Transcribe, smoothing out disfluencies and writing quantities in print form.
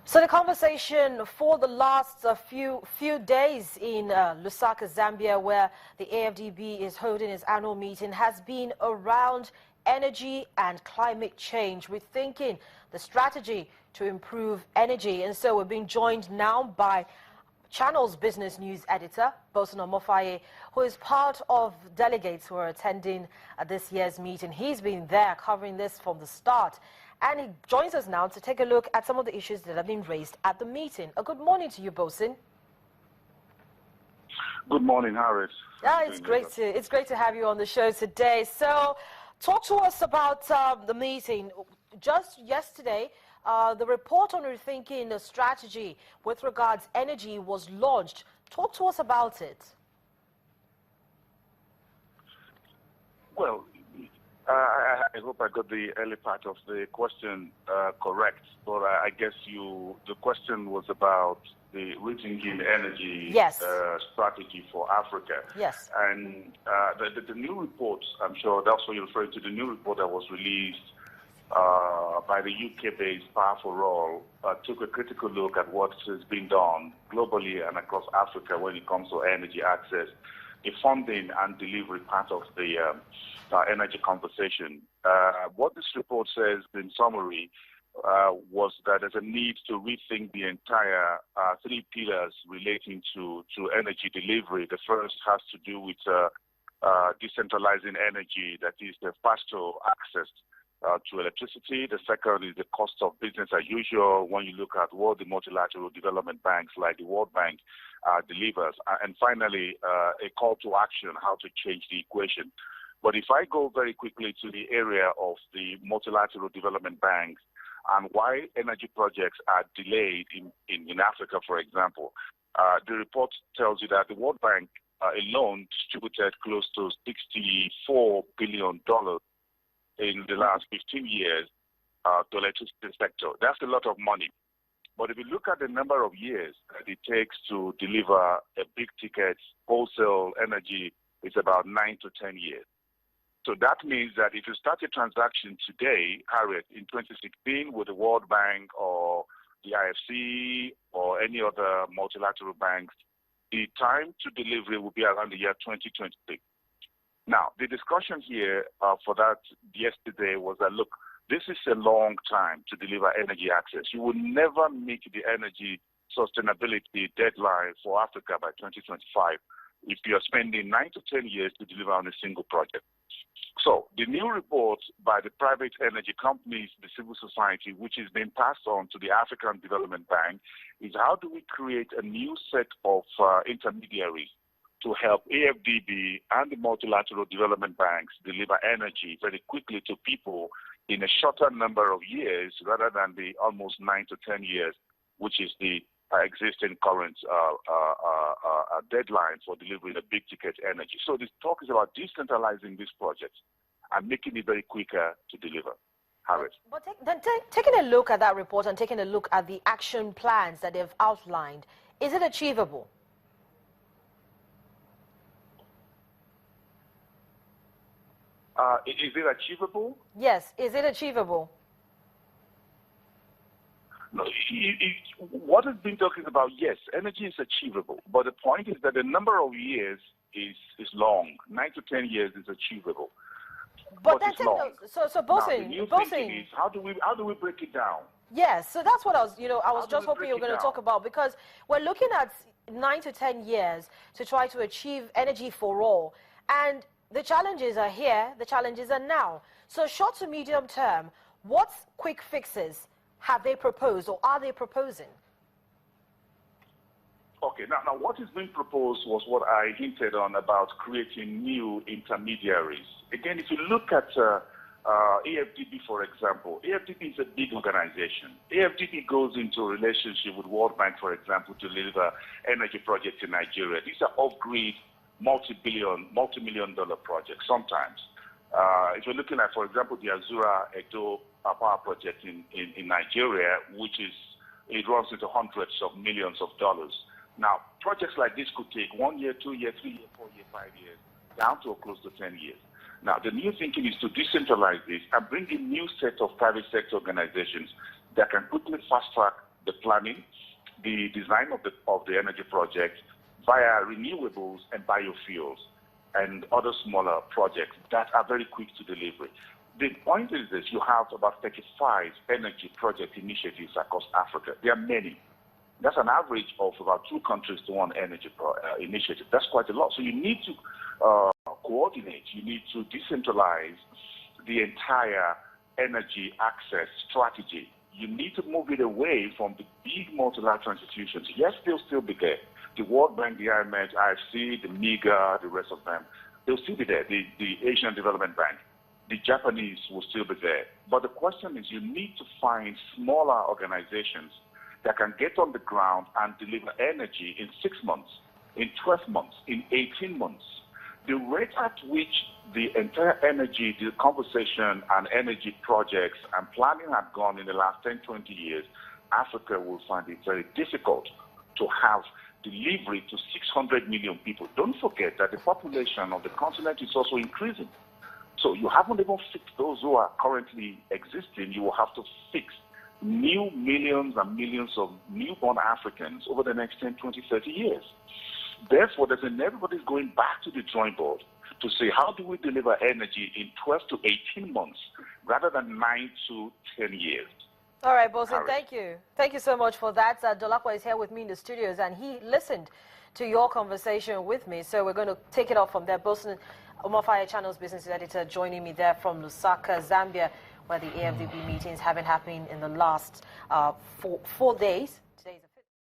So the conversation for the last few days in Lusaka, Zambia, where the AfDB is holding its annual meeting, has been around energy and climate change, rethinking the strategy to improve energy. And so we're being joined now by Channel's business news editor, Bosun Omofaye, who is part of delegates who are attending this year's meeting. He's been there covering this from the start. And he joins us now to take a look at some of the issues that have been raised at the meeting. A good morning to you, Bosun. Good morning, Harris. It's great to have you on the show today. So, talk to us about the meeting. Just yesterday, the report on rethinking the strategy with regards energy was launched. Talk to us about it. Well, I hope I got the early part of the question correct, but I guess the question was about the rethinking energy strategy for Africa. Yes. And the new report, I'm sure that's what you're referring to, the new report that was released by the UK-based Power for All took a critical look at what has been done globally and across Africa when it comes to energy access, the funding and delivery part of the energy conversation. What this report says in summary was that there's a need to rethink the entire three pillars relating to energy delivery. The first has to do with decentralizing energy, that is the faster access to electricity. The second is the cost of business as usual when you look at what the multilateral development banks like the World Bank delivers. And finally, a call to action, how to change the equation. But if I go very quickly to the area of the multilateral development banks and why energy projects are delayed in Africa, for example, the report tells you that the World Bank alone distributed close to $64 billion in the last 15 years to the electricity sector. That's a lot of money. But if you look at the number of years that it takes to deliver a big ticket wholesale energy, it's about 9 to 10 years. So that means that if you start a transaction today, Harriet, in 2016 with the World Bank or the IFC or any other multilateral banks, the time to delivery will be around the year 2026. Now, the discussion here for that yesterday was that, look, this is a long time to deliver energy access. You will never meet the energy sustainability deadline for Africa by 2025 if you're spending 9 to 10 years to deliver on a single project. So the new report by the private energy companies, the civil society, which is being passed on to the African Development Bank, is how do we create a new set of intermediaries to help AfDB and the multilateral development banks deliver energy very quickly to people in a shorter number of years rather than the almost 9 to 10 years, which is the existing current deadline for delivering a big ticket energy. So this talk is about decentralizing these projects and making it very quicker to deliver. Harris. But taking a look at that report and taking a look at the action plans that they've outlined, is it achievable? Is it achievable? Yes, is it achievable? No, what has been talking about, yes, energy is achievable, but the point is that the number of years is long. 9 to 10 years is achievable. But then, so Bosun, the new thinking is how do we break it down? Yes, so that's what I was just hoping you were going to talk about, because we're looking at 9 to 10 years to try to achieve energy for all, and the challenges are here, the challenges are now. So short to medium term, what quick fixes have they proposed or are they proposing? Okay, now what is being proposed was what I hinted on about creating new intermediaries. Again, if you look at AfDB, for example, AfDB is a big organization. AfDB goes into a relationship with World Bank, for example, to deliver energy projects in Nigeria. These are off-grid, multi-million-dollar projects sometimes. If you're looking at, for example, the Azura Edo power project in Nigeria, it runs into hundreds of millions of dollars. Now, projects like this could take 1 year, 2 years, 3 years, 4 years, 5 years, down to close to 10 years. Now, the new thinking is to decentralize this and bring in new set of private sector organizations that can quickly fast-track the planning, the design of the energy project via renewables and biofuels and other smaller projects that are very quick to delivery. The point is this: you have about 35 energy project initiatives across Africa. There are many. That's an average of about 2 countries to 1 energy initiative. That's quite a lot. So you need to coordinate. You need to decentralize the entire energy access strategy. You need to move it away from the big multilateral institutions. Yes, they'll still be there. The World Bank, the IMF, IFC, the MIGA, the rest of them, they'll still be there. The Asian Development Bank, the Japanese will still be there. But the question is, you need to find smaller organizations that can get on the ground and deliver energy in 6 months, in 12 months, in 18 months. The rate at which the entire energy, the conversation and energy projects and planning have gone in the last 10, 20 years, Africa will find it very difficult to have delivery to 600 million people. Don't forget that the population of the continent is also increasing. So you haven't even fixed those who are currently existing. You will have to fix new millions and millions of newborn Africans over the next 10, 20, 30 years. Therefore, everybody's going back to the drawing board to say, how do we deliver energy in 12 to 18 months rather than 9 to 10 years? All right, Bosun, thank you. Thank you so much for that. Dolakwa is here with me in the studios, and he listened to your conversation with me. So we're going to take it off from there. Bosun, Omofaya Channel's business editor, joining me there from Lusaka, Zambia, where the AfDB meetings have been happening in the last 4 days.